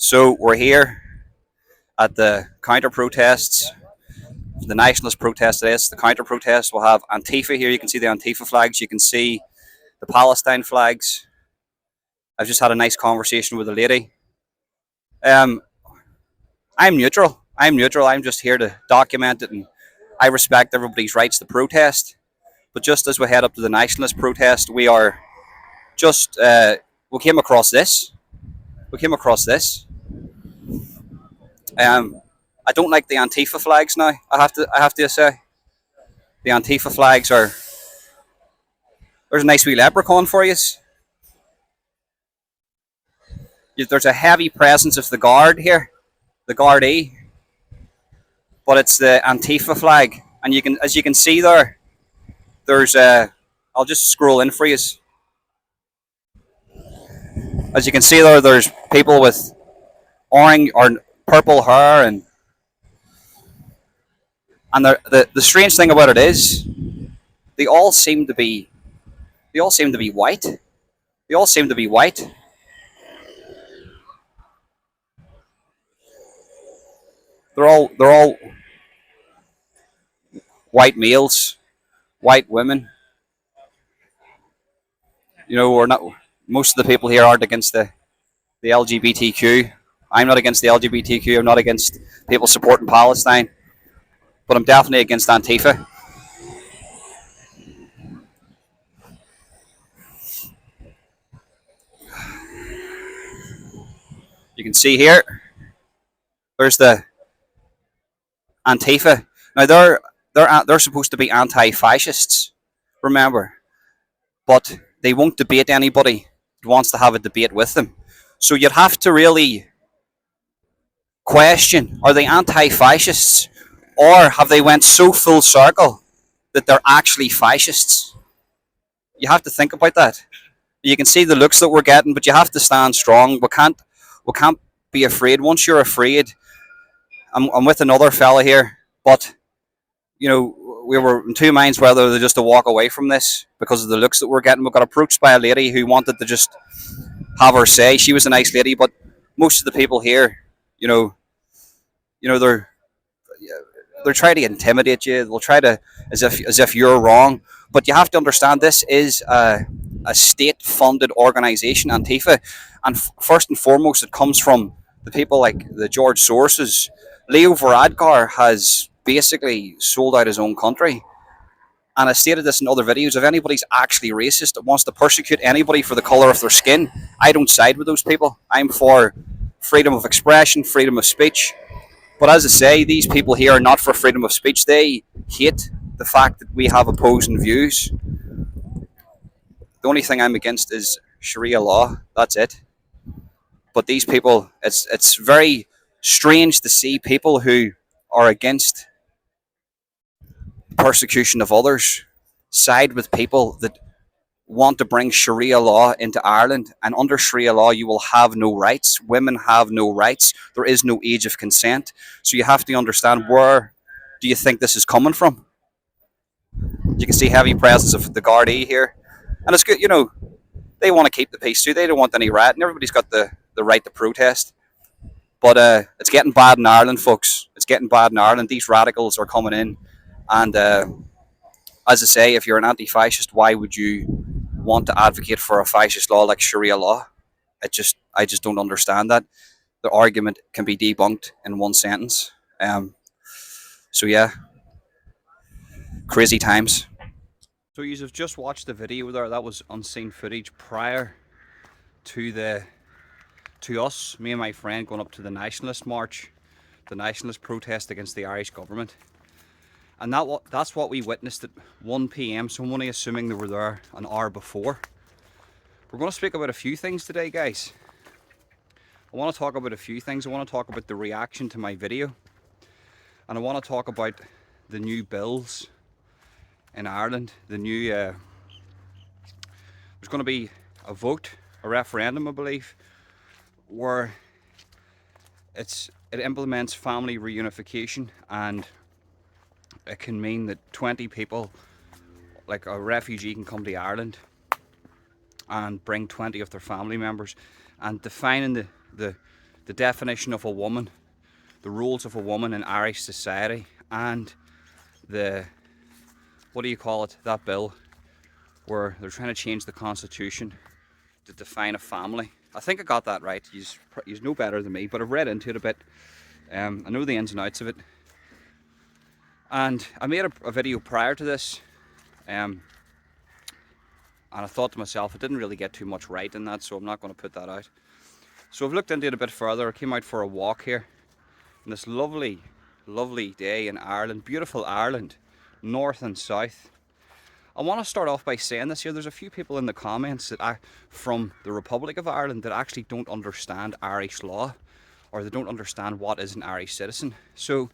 So we're here at the counter protests, the nationalist protest. It is the counter protest. We'll have Antifa here. You can see the Antifa flags. You can see the Palestine flags. I've just had a nice conversation with a lady. Um, I'm neutral. I'm neutral. I'm just here to document it, and I respect everybody's rights to protest. But just as we head up to the nationalist protest, we are just we came across this. We came across this. I don't like the Antifa flags now. I have to say the Antifa flags are. There's a nice wee leprechaun for you. There's a heavy presence of the guard here, the Gardaí, but it's the Antifa flag, and as you can see there, there's a. I'll just scroll in for you. As you can see there, there's people with orange or purple hair, and the strange thing about it is they all seem to be white. They all seem to be white. They're all white males, white women. We're not. Most of the people here aren't against the LGBTQ. I'm not against the LGBTQ. I'm not against people supporting Palestine, but I'm definitely against Antifa. You can see here, there's the Antifa. Now they're supposed to be anti-fascists, remember, but they won't debate anybody who wants to have a debate with them. So you'd have to really question: are they anti-fascists, or have they went so full circle that they're actually fascists? You have to think about that. You can see the looks that we're getting, but you have to stand strong. We can't be afraid. Once you're afraid, I'm with another fella here, but we were in two minds whether just to walk away from this because of the looks that we're getting. We got approached by a lady who wanted to just have her say. She was a nice lady, but most of the people here, you know, they're trying to intimidate you. They'll try to as if you're wrong. But you have to understand this is a state-funded organisation, Antifa, and first and foremost, it comes from the people like the George Soros's. Leo Varadkar has basically sold out his own country. And I stated this in other videos. If anybody's actually racist and wants to persecute anybody for the colour of their skin, I don't side with those people. I'm for freedom of expression, freedom of speech. But as I say, these people here are not for freedom of speech. They hate the fact that we have opposing views. The only thing I'm against is Sharia law. That's it. But these people, it's very strange to see people who are against persecution of others side with people that want to bring Sharia law into Ireland. And under Sharia law, you will have no rights. Women have no rights. There is no age of consent. So you have to understand, where do you think this is coming from? You can see heavy presence of the Gardaí here. And it's good, they want to keep the peace too. They don't want any riot, and everybody's got the right to protest. But it's getting bad in Ireland, folks. It's getting bad in Ireland. These radicals are coming in. And as I say, if you're an anti-fascist, why would you want to advocate for a fascist law like Sharia law? I just don't understand that. The argument can be debunked in one sentence. So yeah, crazy times. So you have just watched the video there. That was unseen footage prior to us, me and my friend, going up to the nationalist march, the nationalist protest against the Irish government. And that's what we witnessed at 1 p.m. So I'm only assuming they were there an hour before. We're going to speak about a few things today, guys. I want to talk about a few things. I want to talk about the reaction to my video. And I want to talk about the new bills in Ireland. There's going to be a vote, a referendum, I believe, where it implements family reunification, and it can mean that 20 people, like a refugee, can come to Ireland and bring 20 of their family members, and defining the the definition of a woman, the rules of a woman in Irish society, and the, what do you call it, that bill where they're trying to change the constitution to define a family. I think I got that right. You know better than me, but I've read into it a bit. I know the ins and outs of it. And I made a video prior to this, and I thought to myself, I didn't really get too much right in that, so I'm not going to put that out. So I've looked into it a bit further. I came out for a walk here on this lovely, lovely day in Ireland, beautiful Ireland, north and south. I want to start off by saying this here. There's a few people in the comments that from the Republic of Ireland that actually don't understand Irish law, or they don't understand what is an Irish citizen. So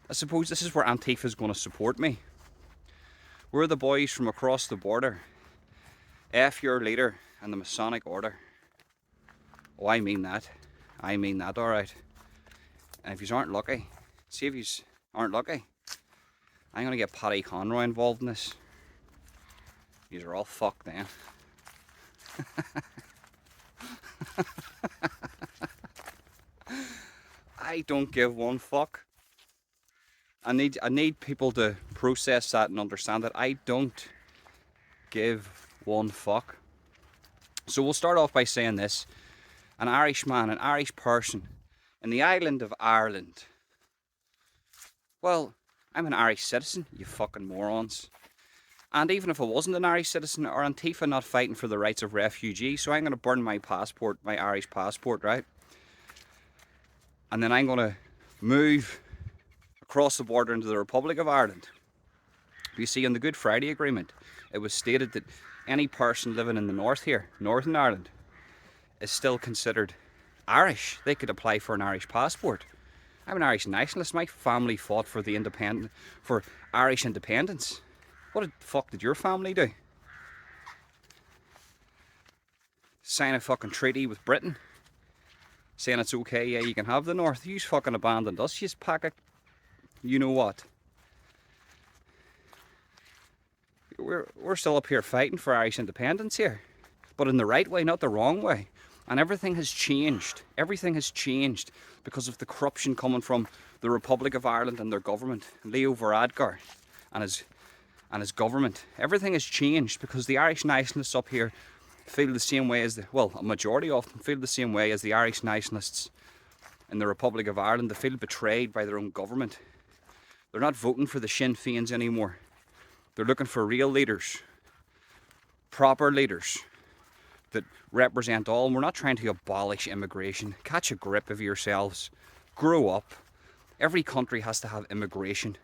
I suppose this is where Antifa is going to support me. We're the boys from across the border. F your leader and the Masonic order. Oh, I mean that. I mean that, alright. And if you aren't lucky, see if you aren't lucky, I'm going to get Paddy Conroy involved in this. These are all fucked then. I don't give one fuck. I need people to process that and understand that I don't give one fuck. So we'll start off by saying this. An Irish man, an Irish person in the island of Ireland. Well, I'm an Irish citizen, you fucking morons. And even if I wasn't an Irish citizen, or Antifa not fighting for the rights of refugees, so I'm going to burn my passport, my Irish passport, right? And then I'm going to move across the border into the Republic of Ireland. You see, in the Good Friday Agreement, it was stated that any person living in the north here, Northern Ireland, is still considered Irish. They could apply for an Irish passport. I'm an Irish nationalist. My family fought for for Irish independence. What the fuck did your family do? Sign a fucking treaty with Britain, saying it's okay, yeah, you can have the north. You fucking abandoned us, you pack of, you know what. We're still up here fighting for Irish independence here, but in the right way, not the wrong way. And everything has changed. Everything has changed because of the corruption coming from the Republic of Ireland and their government, Leo Varadkar and his government. Everything has changed because the Irish nationalists up here feel the same way as a majority of them feel the same way as the Irish nationalists in the Republic of Ireland. They feel betrayed by their own government. They're not voting for the Sinn Féins anymore. They're looking for real leaders, proper leaders that represent all. And we're not trying to abolish immigration. Catch a grip of yourselves. Grow up. Every country has to have immigration.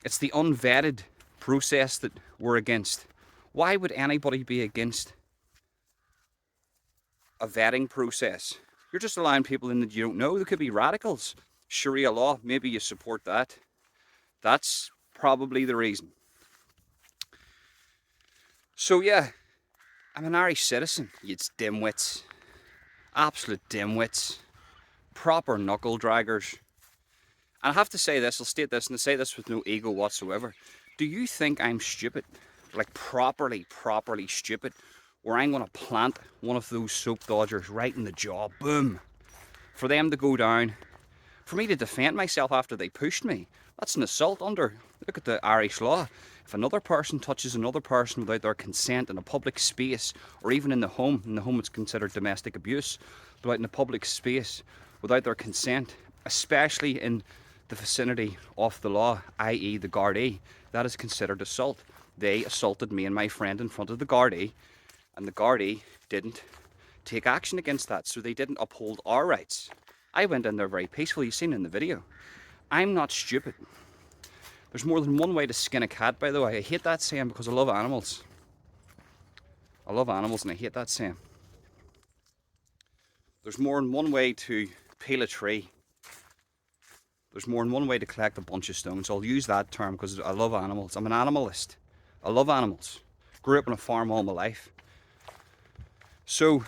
It's the unvetted process that we're against. Why would anybody be against a vetting process? You're just allowing people in that you don't know. They could be radicals. Sharia law, maybe you support that. That's probably the reason. So yeah, I'm an Irish citizen. You dimwits. Absolute dimwits. Proper knuckle draggers. And I have to say this, I'll state this, and I say this with no ego whatsoever. Do you think I'm stupid? Like properly stupid? Where I'm going to plant one of those soap dodgers right in the jaw, boom. For them to go down. For me to defend myself after they pushed me. That's an assault under, look at the Irish law. If another person touches another person without their consent in a public space, or even in the home it's considered domestic abuse, but out in a public space without their consent, especially in the vicinity of the law, i.e. the Gardaí, that is considered assault. They assaulted me and my friend in front of the Gardaí, and the Gardaí didn't take action against that, so they didn't uphold our rights. I went in there very peacefully, you've seen in the video. I'm not stupid. There's more than one way to skin a cat, by the way. I hate that saying because I love animals. I love animals and I hate that saying. There's more than one way to peel a tree. There's more than one way to collect a bunch of stones. I'll use that term because I love animals. I'm an animalist. I love animals. Grew up on a farm all my life. So,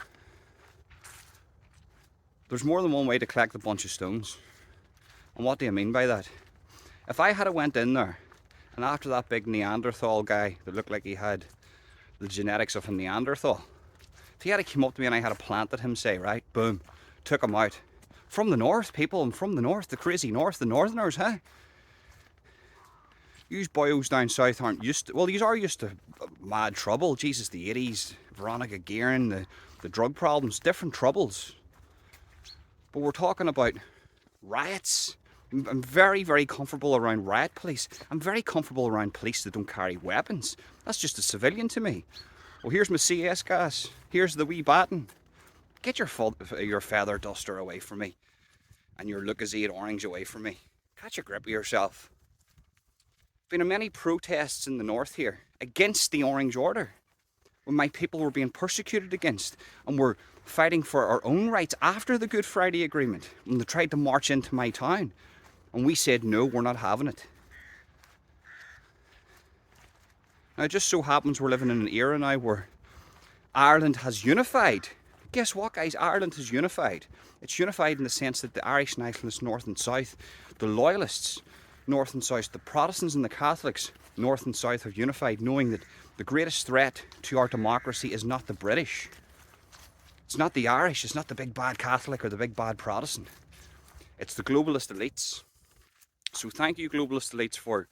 there's more than one way to collect a bunch of stones. And what do you mean by that? If I had went in there, and after that big Neanderthal guy that looked like he had the genetics of a Neanderthal, if he had come up to me and I had planted him, say, right, boom, took them out. From the north, people, and from the north, the crazy north, the northerners, huh? You boyos down south aren't used to, well, you are used to mad trouble. Jesus, the 80s, Veronica Guerin, the drug problems, different troubles. But we're talking about riots. I'm very, very comfortable around riot police. I'm very comfortable around police that don't carry weapons. That's just a civilian to me. Well, here's my CS gas. Here's the wee baton. Get your feather duster away from me. And your Lucozade orange away from me. Catch a grip of yourself. Been in many protests in the north here against the Orange Order, when my people were being persecuted against, and were fighting for our own rights after the Good Friday Agreement, when they tried to march into my town, and we said no, we're not having it. Now it just so happens we're living in an era now where Ireland has unified. Guess what, guys? Ireland has unified. It's unified in the sense that the Irish nationalists north and south, the loyalists north and south, the Protestants and the Catholics north and south have unified, knowing that the greatest threat to our democracy is not the British. It's not the Irish, it's not the big bad Catholic or the big bad Protestant. It's the globalist elites. So thank you, globalist elites,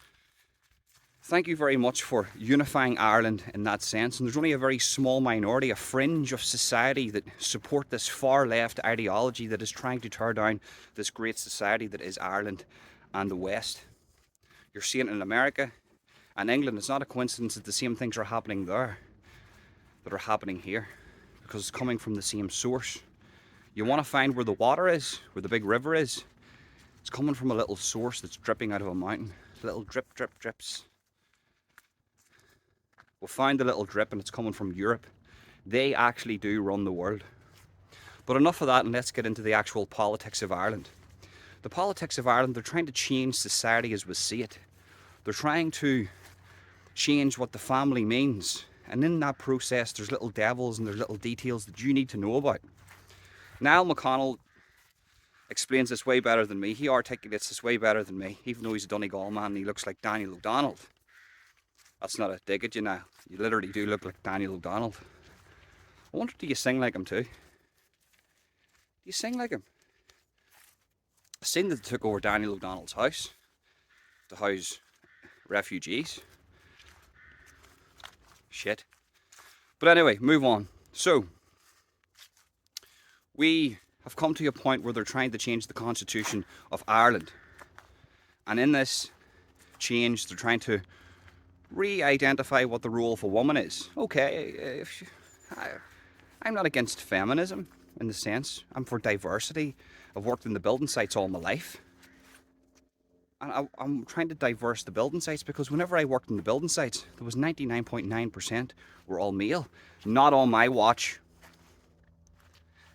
thank you very much for unifying Ireland in that sense. And there's only a very small minority, a fringe of society that support this far left ideology that is trying to tear down this great society that is Ireland and the West. You're seeing it in America and England. It's not a coincidence that the same things are happening there that are happening here, because it's coming from the same source. You want to find where the water is, where the big river is. It's coming from a little source that's dripping out of a mountain. Little drip, drip, drips. We'll find the little drip, and it's coming from Europe. They actually do run the world. But enough of that, and let's get into the actual politics of Ireland. The politics of Ireland, they're trying to change society as we see it. They're trying to change what the family means. And in that process, there's little devils and there's little details that you need to know about. Niall McConnell explains this way better than me. He articulates this way better than me, even though he's a Donegal man and he looks like Daniel O'Donnell. That's not a dig at you now. You literally do look like Daniel O'Donnell. I wonder, do you sing like him too? Do you sing like him? I've seen that they took over Daniel O'Donnell's house to house refugees. Shit. But anyway, move on. So, we have come to a point where they're trying to change the constitution of Ireland. And in this change, they're trying to re-identify what the role of a woman is. Okay, I'm not against feminism in the sense. I'm for diversity. I've worked in the building sites all my life. And I'm trying to diverse the building sites, because whenever I worked in the building sites, there was 99.9% were all male. Not on my watch.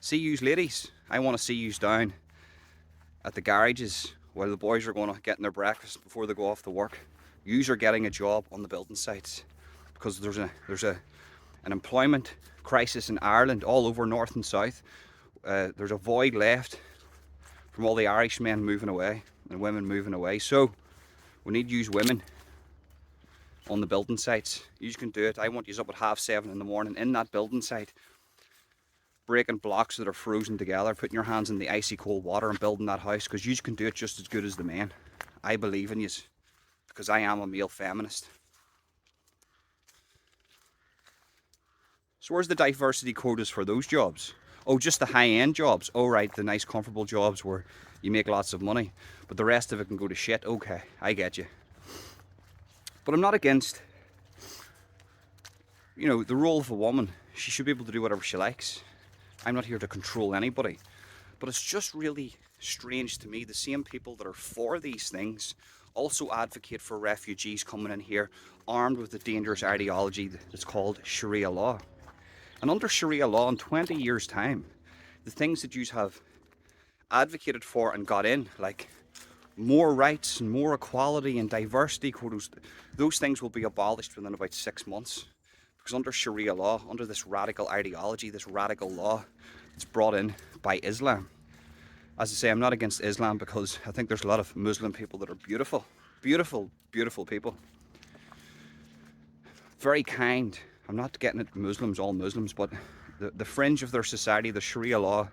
See yous ladies, I want to see yous down at the garages while the boys are going to get their breakfast before they go off to work. Yous are getting a job on the building sites, because there's an employment crisis in Ireland all over north and south. There's a void left from all the Irish men moving away and women moving away. So we need to use women on the building sites. You can do it. I want you up at 7:30 in the morning in that building site, breaking blocks that are frozen together, putting your hands in the icy cold water and building that house, because you can do it just as good as the men. I believe in you, because I am a male feminist. So where's the diversity quotas for those jobs? Oh, just the high-end jobs. Oh, right, the nice, comfortable jobs where you make lots of money. But the rest of it can go to shit. Okay, I get you. But I'm not against, the role of a woman. She should be able to do whatever she likes. I'm not here to control anybody. But it's just really strange to me, the same people that are for these things also advocate for refugees coming in here armed with the dangerous ideology that's called Sharia law. And under Sharia law, in 20 years' time, the things that you have advocated for and got in, like more rights and more equality and diversity quotas, those things will be abolished within about 6 months. Because under Sharia law, under this radical ideology, this radical law that's brought in by Islam. As I say, I'm not against Islam, because I think there's a lot of Muslim people that are beautiful. Beautiful, beautiful people. Very kind. I'm not getting at Muslims, all Muslims, but the fringe of their society, the Sharia law,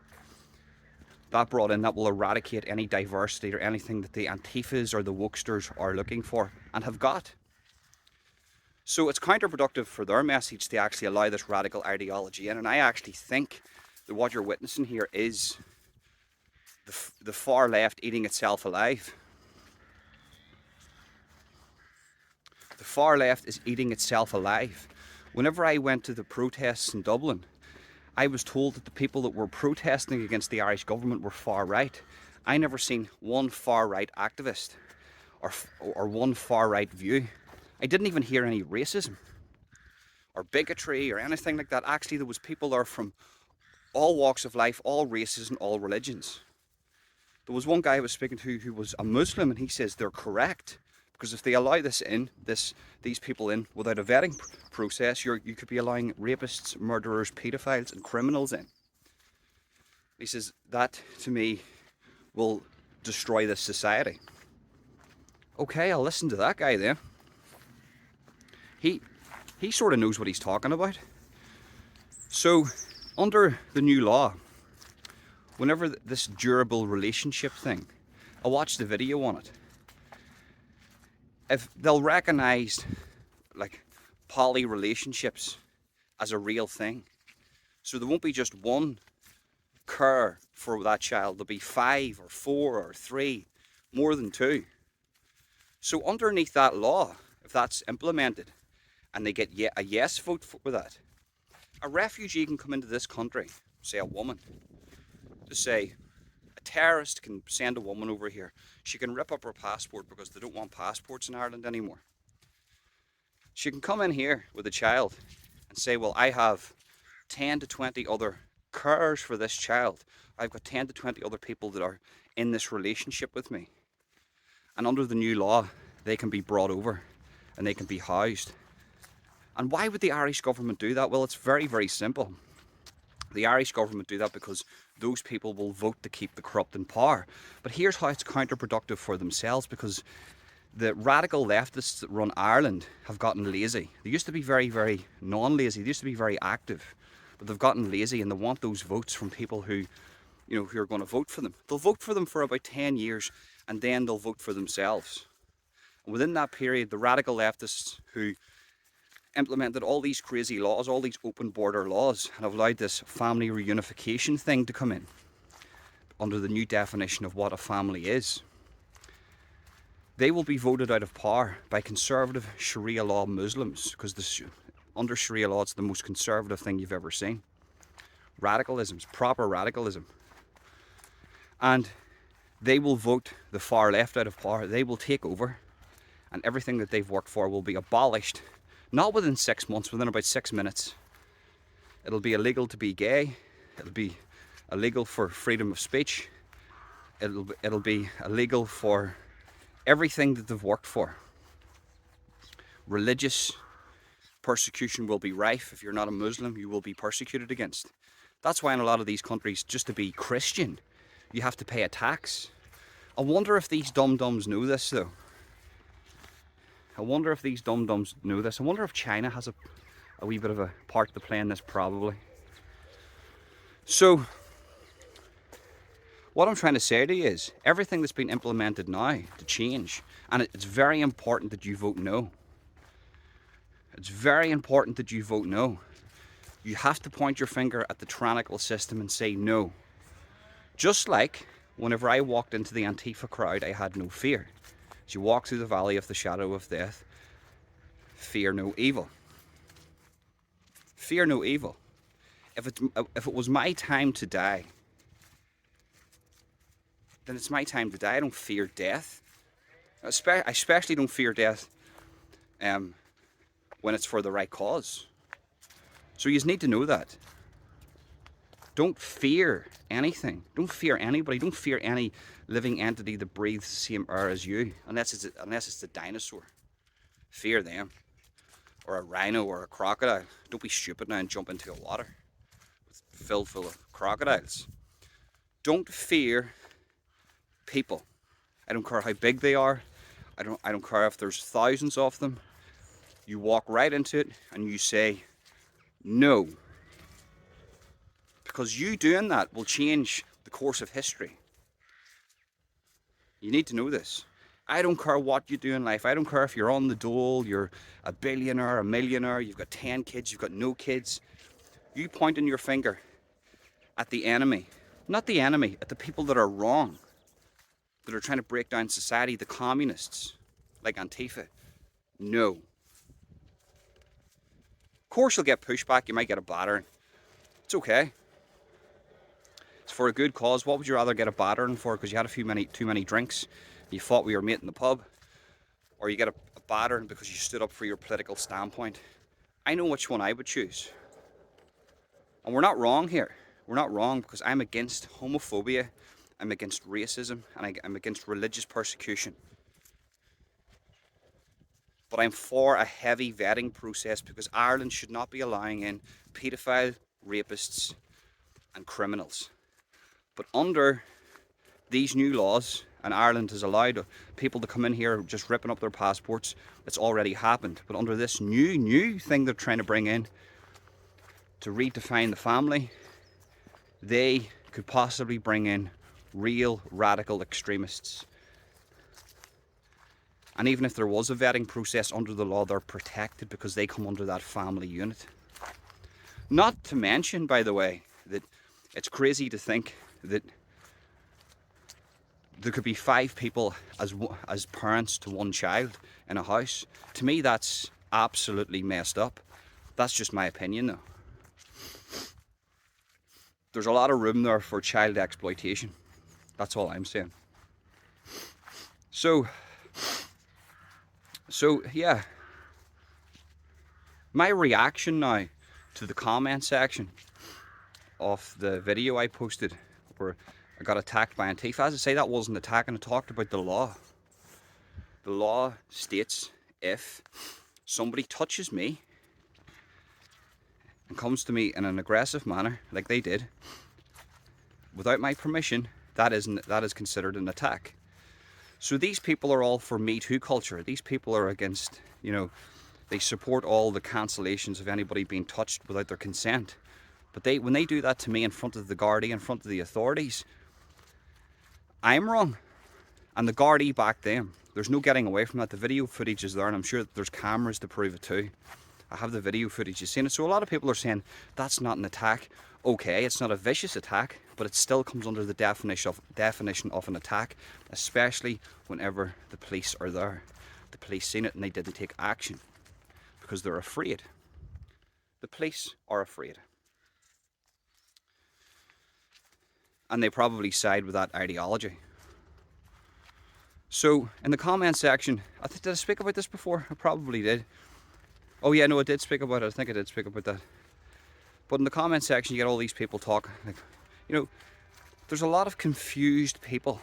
that brought in that will eradicate any diversity or anything that the Antifas or the wokesters are looking for and have got. So it's counterproductive for their message to actually allow this radical ideology in, and I actually think that what you're witnessing here is the far left eating itself alive. The far left is eating itself alive. Whenever I went to the protests in Dublin, I was told that the people that were protesting against the Irish government were far right. I never seen one far right activist or one far right view. I didn't even hear any racism or bigotry or anything like that. Actually, there was people there from all walks of life, all races and all religions. There was one guy I was speaking to who was a Muslim, and he says they're correct, because if they allow these people in without a vetting process, you could be allowing rapists, murderers, paedophiles and criminals in. He says that to me will destroy this society. Okay, I'll listen to that guy then. He sort of knows what he's talking about. So under the new law, whenever this durable relationship thing, I watched the video on it. If they'll recognise like poly relationships as a real thing, so there won't be just one care for that child. There'll be 5 or 4 or 3, more than 2. So underneath that law, if that's implemented, and they get a yes vote for that, a refugee can come into this country, say a woman, to say a terrorist can send a woman over here. She can rip up her passport because they don't want passports in Ireland anymore. She can come in here with a child and say, well, I have 10 to 20 other carers for this child. I've got 10 to 20 other people that are in this relationship with me. And under the new law, they can be brought over and they can be housed. And why would the Irish government do that? Well, it's very, very simple. The Irish government do that because those people will vote to keep the corrupt in power. But here's how it's counterproductive for themselves, because the radical leftists that run Ireland have gotten lazy. They used to be very, very non-lazy. They used to be very active. But they've gotten lazy and they want those votes from people who are going to vote for them. They'll vote for them for about 10 years and then they'll vote for themselves. And within that period, the radical leftists who implemented all these crazy laws, all these open border laws, and have allowed this family reunification thing to come in under the new definition of what a family is. They will be voted out of power by conservative Sharia law Muslims, because under Sharia law it's the most conservative thing you've ever seen. Radicalism, proper radicalism. And they will vote the far left out of power. They will take over, and everything that they've worked for will be abolished. Not within 6 months, within about 6 minutes. It'll be illegal to be gay. It'll be illegal for freedom of speech. It'll be illegal for everything that they've worked for. Religious persecution will be rife. If you're not a Muslim, you will be persecuted against. That's why in a lot of these countries, just to be Christian, you have to pay a tax. I wonder if these dum-dums know this though. I wonder if these dum-dums know this. I wonder if China has a wee bit of a part to play in this, probably. So, what I'm trying to say to you is, everything that's been implemented now to change, and it's very important that you vote no. It's very important that you vote no. You have to point your finger at the tyrannical system and say no. Just like whenever I walked into the Antifa crowd, I had no fear. As you walk through the valley of the shadow of death, fear no evil. Fear no evil. If it was my time to die, then it's my time to die. I don't fear death. I especially don't fear death when it's for the right cause. So you just need to know that. Don't fear anything. Don't fear anybody. Don't fear any living entity that breathes the same air as you, unless it's a dinosaur. Fear them, or a rhino, or a crocodile. Don't be stupid now and jump into a water filled full of crocodiles. Don't fear people. I don't care how big they are. I don't care if there's thousands of them. You walk right into it and you say no. Because you doing that will change the course of history. You need to know this. I don't care what you do in life. I don't care if you're on the dole, you're a billionaire, a millionaire, you've got 10 kids, you've got no kids. You pointing your finger at the enemy. Not the enemy, at the people that are wrong, that are trying to break down society, the communists, like Antifa. No. Of course you'll get pushback, you might get a battering. It's okay. It's for a good cause. What would you rather get a battering for? Because you had too many drinks, you fought with your mate in the pub, or you get a battering because you stood up for your political standpoint? I know which one I would choose. And we're not wrong here. We're not wrong, because I'm against homophobia, I'm against racism, and I'm against religious persecution. But I'm for a heavy vetting process, because Ireland should not be allowing in paedophile, rapists and criminals. But under these new laws, and Ireland has allowed people to come in here just ripping up their passports, it's already happened. But under this new thing they're trying to bring in to redefine the family, they could possibly bring in real radical extremists. And even if there was a vetting process under the law, they're protected because they come under that family unit. Not to mention, by the way, that it's crazy to think that there could be 5 people as parents to one child in a house. To me, that's absolutely messed up. That's just my opinion, though. There's a lot of room there for child exploitation. That's all I'm saying. So yeah. My reaction now to the comment section of the video I posted where I got attacked by Antifa, as I say, that wasn't attacking. I talked about the law. The law states if somebody touches me and comes to me in an aggressive manner, like they did, without my permission, that is considered an attack. So these people are all for Me Too culture. These people are against, they support all the cancellations of anybody being touched without their consent. But when they do that to me in front of the Gardaí, in front of the authorities, I'm wrong. And the Gardaí back them. There's no getting away from that. The video footage is there, and I'm sure that there's cameras to prove it too. I have the video footage, you've seen it. So a lot of people are saying that's not an attack. Okay, it's not a vicious attack, but it still comes under the definition of an attack, especially whenever the police are there. The police seen it and they didn't take action because they're afraid. The police are afraid. And they probably side with that ideology. So in the comment section, did I speak about this before? I probably did. Oh yeah, no, I did speak about it. I think I did speak about that. But in the comment section, you get all these people talking. There's a lot of confused people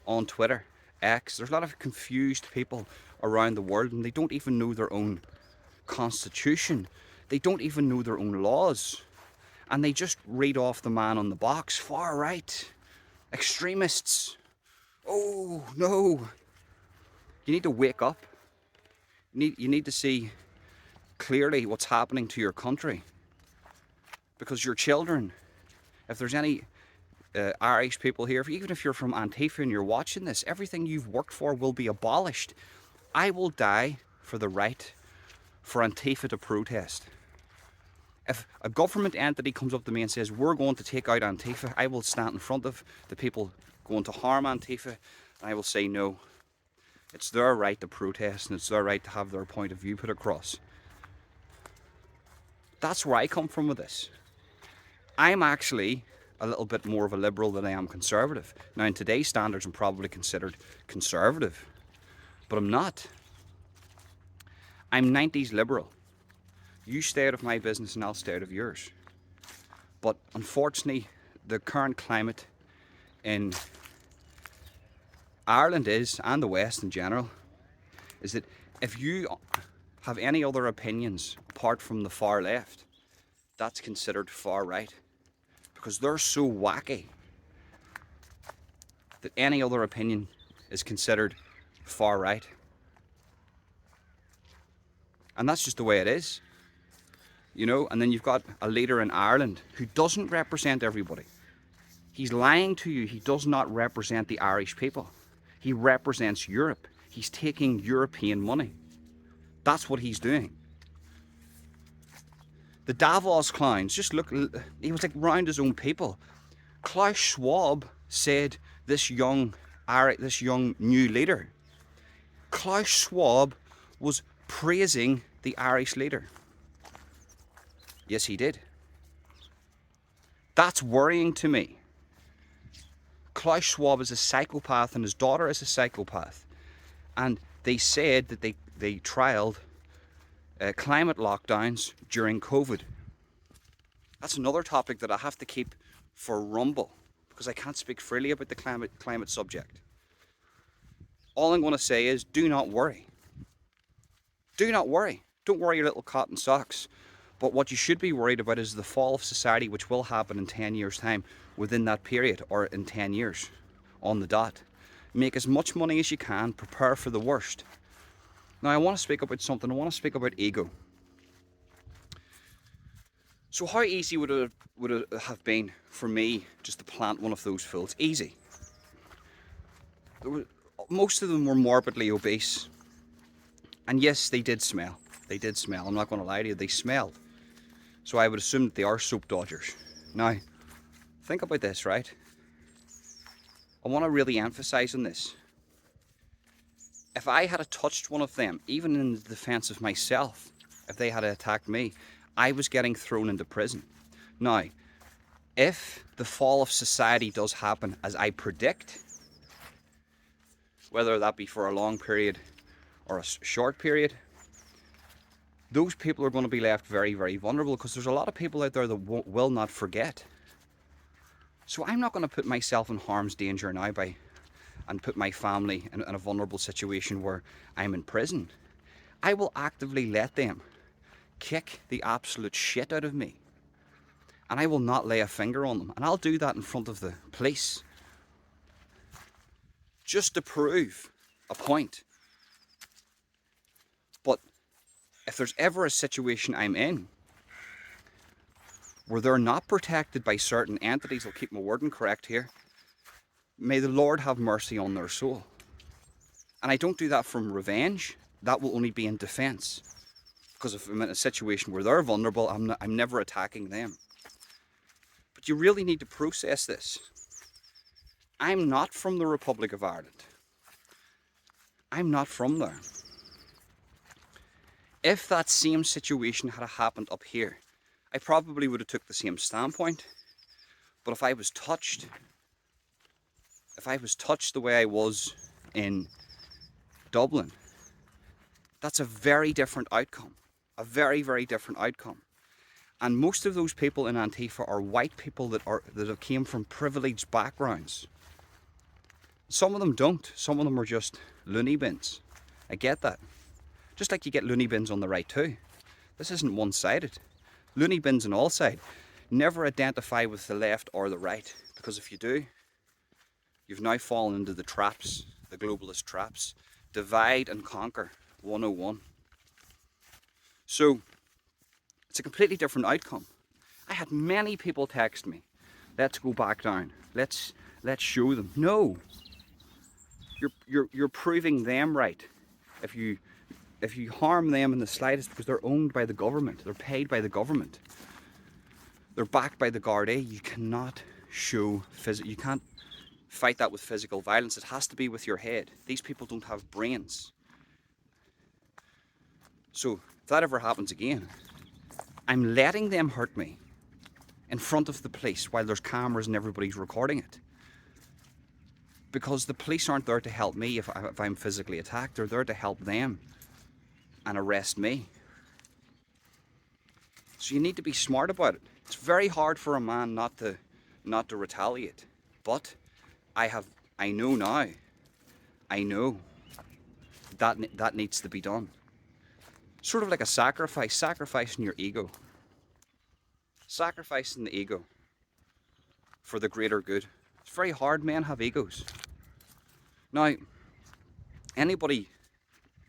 on Twitter, X. There's a lot of confused people around the world, and they don't even know their own constitution. They don't even know their own laws. And they just read off the man on the box. Far right. Extremists. Oh, no. You need to wake up. You need to see clearly what's happening to your country, because your children, if there's any Irish people here, even if you're from Antifa and you're watching this, everything you've worked for will be abolished. I will die for the right for Antifa to protest. If a government entity comes up to me and says we're going to take out Antifa, I will stand in front of the people going to harm Antifa and I will say no. It's their right to protest and it's their right to have their point of view put across. That's where I come from with this. I'm actually a little bit more of a liberal than I am conservative. Now, in today's standards, I'm probably considered conservative, but I'm not. I'm 90s liberal. You stay out of my business and I'll stay out of yours. But unfortunately, the current climate in Ireland and the West in general, is that if you have any other opinions apart from the far left, that's considered far right, because they're so wacky that any other opinion is considered far right. And that's just the way it is, and then you've got a leader in Ireland who doesn't represent everybody. He's lying to you. He does not represent the Irish people. He represents Europe. He's taking European money. That's what he's doing. The Davos clowns, just look, he was like round his own people. Klaus Schwab said this young new leader. Klaus Schwab was praising the Irish leader. Yes, he did. That's worrying to me. Klaus Schwab is a psychopath and his daughter is a psychopath. And they said that they trialed climate lockdowns during COVID. That's another topic that I have to keep for Rumble because I can't speak freely about the climate subject. All I'm going to say is do not worry. Do not worry. Don't worry your little cotton socks. But what you should be worried about is the fall of society, which will happen in 10 years' time, within that period, or in 10 years, on the dot. Make as much money as you can, prepare for the worst. Now, I want to speak about something. I want to speak about ego. So how easy would it have been for me just to plant one of those fools? Easy. Most of them were morbidly obese. And yes, they did smell. They did smell. I'm not going to lie to you. They smelled. So I would assume that they are soap dodgers. Now, think about this, right? I want to really emphasize on this. If I had touched one of them, even in the defense of myself, if they had attacked me, I was getting thrown into prison. Now, if the fall of society does happen as I predict, whether that be for a long period or a short period, those people are going to be left very, very vulnerable because there's a lot of people out there that will not forget. So I'm not going to put myself in harm's danger now and put my family in a vulnerable situation where I'm in prison. I will actively let them kick the absolute shit out of me. And I will not lay a finger on them. And I'll do that in front of the police. Just to prove a point. But if there's ever a situation I'm in where they're not protected by certain entities, I'll keep my wording correct here, may the Lord have mercy on their soul. And I don't do that from revenge. That will only be in defense. Because if I'm in a situation where they're vulnerable, I'm never attacking them. But you really need to process this. I'm not from the Republic of Ireland. I'm not from there. If that same situation had happened up here, I probably would have took the same standpoint. But if I was touched the way I was in Dublin, that's a very different outcome. A very, very different outcome. And most of those people in Antifa are white people that have came from privileged backgrounds. Some of them don't. Some of them are just loony bins. I get that. Just like you get loony bins on the right too. This isn't one-sided. Loony bins on all sides. Never identify with the left or the right. Because if you do, you've now fallen into the traps, the globalist traps. Divide and conquer 101. So, it's a completely different outcome. I had many people text me, let's go back down. Let's show them. No. You're proving them right. If you harm them in the slightest, because they're owned by the government, they're paid by the government, they're backed by the Gardaí, you cannot you can't fight that with physical violence. It has to be with your head. These people don't have brains. So, if that ever happens again, I'm letting them hurt me in front of the police while there's cameras and everybody's recording it. Because the police aren't there to help me if I'm physically attacked. They're there to help them and arrest me. So you need to be smart about it. It's very hard for a man not to retaliate. But I know now that needs to be done. Sort of like a sacrificing your ego. Sacrificing the ego for the greater good. It's very hard. Men have egos. Now, anybody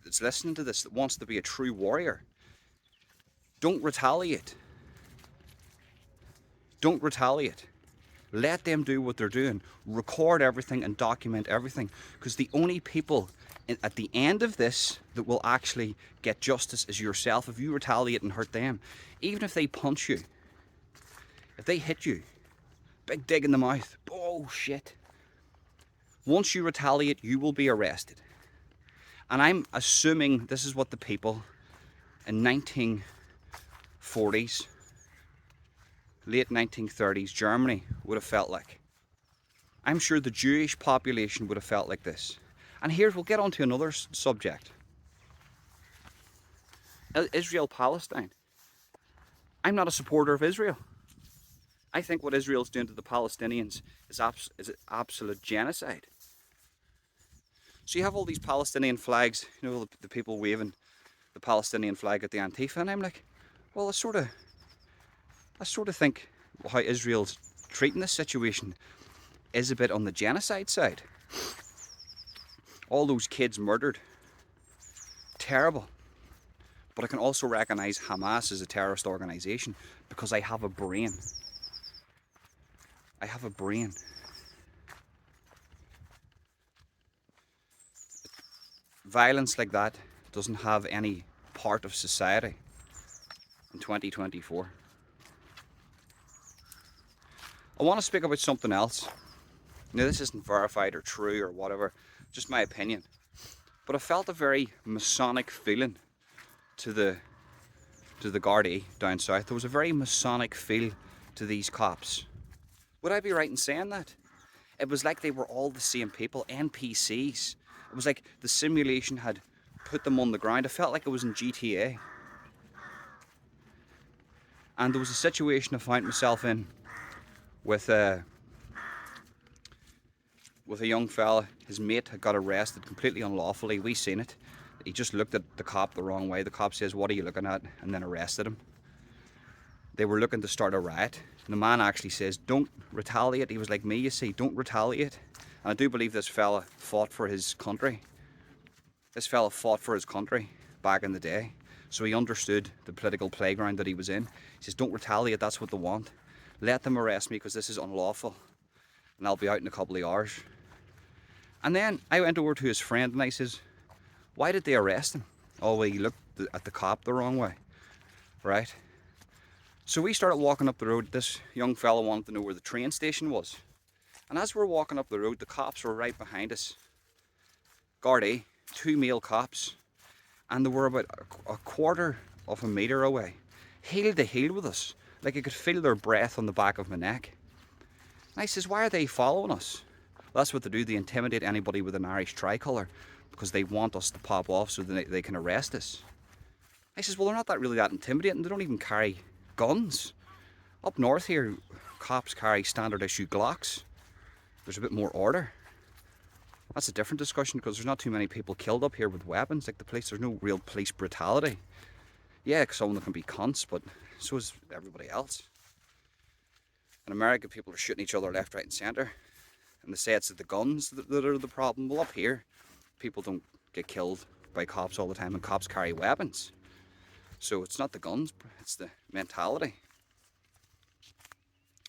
that's listening to this that wants to be a true warrior, don't retaliate. Don't retaliate. Let them do what they're doing. Record everything and document everything. Because the only people at the end of this that will actually get justice is yourself if you retaliate and hurt them. Even if they punch you, if they hit you, big dig in the mouth, oh shit. Once you retaliate, you will be arrested. And I'm assuming this is what the people in 1940s, late 1930s Germany would have felt like. I'm sure the Jewish population would have felt like this. And here we'll get on to another subject. Israel-Palestine. I'm not a supporter of Israel. I think what Israel's doing to the Palestinians is absolute genocide. So you have all these Palestinian flags, you know, the people waving the Palestinian flag at the Antifa, and I'm like, well, I sort of think how Israel's treating this situation is a bit on the genocide side. All those kids murdered, terrible. But I can also recognise Hamas as a terrorist organisation because I have a brain. I have a brain. Violence like that doesn't have any part of society in 2024. I want to speak about something else. Now, this isn't verified or true or whatever, just my opinion. But I felt a very Masonic feeling to the Gardaí down south. There was a very Masonic feel to these cops. Would I be right in saying that? It was like they were all the same people, NPCs. It was like the simulation had put them on the ground. I felt like it was in GTA. And there was a situation I found myself in with a young fella. His mate had got arrested completely unlawfully. We seen it. He just looked at the cop the wrong way. The cop says, "What are you looking at?" and then arrested him. They were looking to start a riot. And the man actually says, "Don't retaliate." He was like me, you see, don't retaliate. And I do believe this fella fought for his country. This fella fought for his country back in the day. So he understood the political playground that he was in. He says, "Don't retaliate, that's what they want. Let them arrest me because this is unlawful. And I'll be out in a couple of hours." And then I went over to his friend and I says, "Why did they arrest him?" "Oh, well, he looked at the cop the wrong way." Right? So we started walking up the road. This young fella wanted to know where the train station was. And as we're walking up the road, the cops were right behind us. Gardaí, 2 male cops. And they were about a quarter of a metre away. Heel to heel with us. Like I could feel their breath on the back of my neck. And I says, "Why are they following us?" Well, that's what they do. They intimidate anybody with an Irish tricolour because they want us to pop off so they can arrest us. I says, "Well, they're not really that intimidating. They don't even carry guns. Up north here, cops carry standard issue Glocks. There's a bit more order." That's a different discussion because there's not too many people killed up here with weapons. Like the police, there's no real police brutality. Yeah, some of them can be cunts, but so is everybody else. In America, people are shooting each other left, right and centre. And they say it's the guns that are the problem. Well, up here, people don't get killed by cops all the time and cops carry weapons. So it's not the guns, it's the mentality.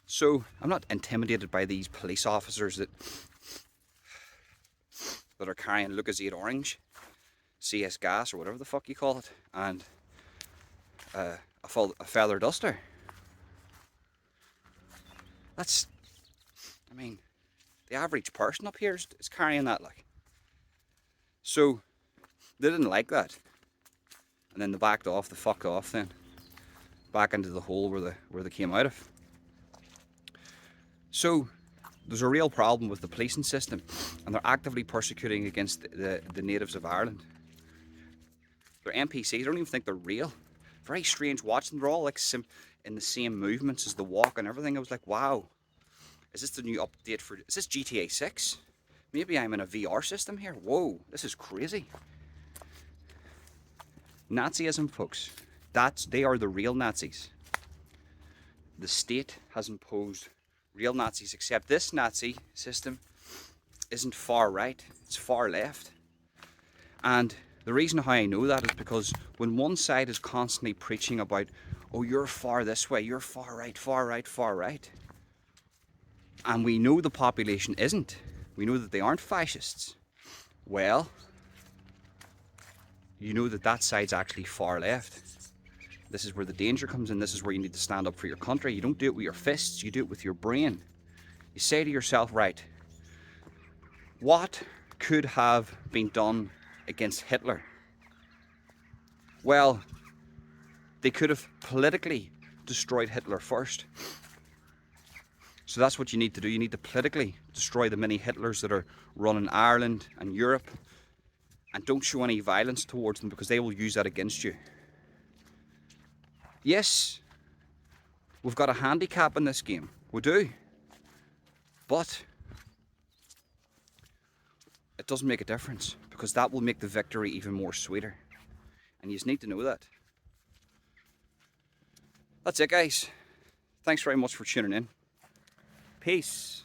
So I'm not intimidated by these police officers that are carrying Lucozade Orange, CS gas or whatever the fuck you call it, and a feather duster. That's, I mean, the average person up here is carrying that, like. So they didn't like that. And then they backed off, they fucked off then. Back into the hole where they came out of. So there's a real problem with the policing system, and they're actively persecuting against the natives of Ireland. They're NPCs, I don't even think they're real. Very strange watching, they're all like in the same movements as the walk and everything. I was like, wow, is this the new update for, is this GTA 6? Maybe I'm in a VR system here. Whoa, this is crazy. Nazism, folks. They are the real Nazis. The state has imposed real Nazis, except this Nazi system isn't far right, it's far left. And the reason how I know that is because when one side is constantly preaching about, oh, you're far this way, you're far right, far right, far right. and we know the population isn't. We know that they aren't fascists. Well, you know that that side's actually far left. This is where the danger comes in. This is where you need to stand up for your country. You don't do it with your fists, you do it with your brain. You say to yourself, right, what could have been done against Hitler? Well, they could have politically destroyed Hitler first. So that's what you need to do. You need to politically destroy the many Hitlers that are running Ireland and Europe, and don't show any violence towards them, because they will use that against you. Yes, we've got a handicap in this game. We do. But it doesn't make a difference, because that will make the victory even more sweeter. And you just need to know that. That's it, guys. Thanks very much for tuning in. Peace.